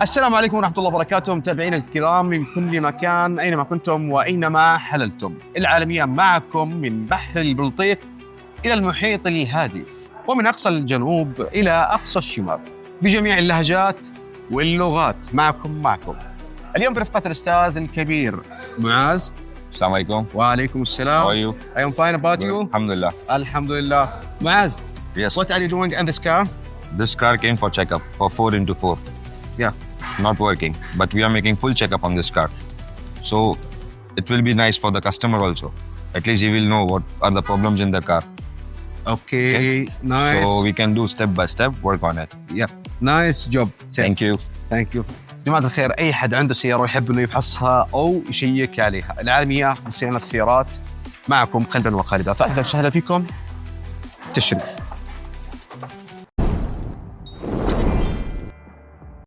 السلام عليكم ورحمة الله وبركاته، متابعينا الكرام من كل مكان أينما كنتم وأينما حللتم. العالمية معكم من بحر البلطيق إلى المحيط الهادي، ومن أقصى الجنوب إلى أقصى الشمال، بجميع اللهجات واللغات. معكم اليوم برفقة الأستاذ الكبير معاذ. السلام عليكم. وعليكم السلام. How are you? I am fine, about you? Alhamdulillah. Alhamdulillah. معاذ, Yes. what are you doing in this car? This car came for checkup for 4x4. Yeah. Not working, but we are making full checkup on this car. So it will be nice for the customer also. At least he will know what are the problems in the car. Okay. Nice. So we can do step by step, work on it. Yeah. Nice job. Thank you. Thank you. جماعة الخير، أي حد عنده سيارة ويحب إنه يفحصها أو يشيك عليها، العالمية صيانة السيارات معكم قلبا وقالبا، فأهلا وسهلا فيكم. تشرف.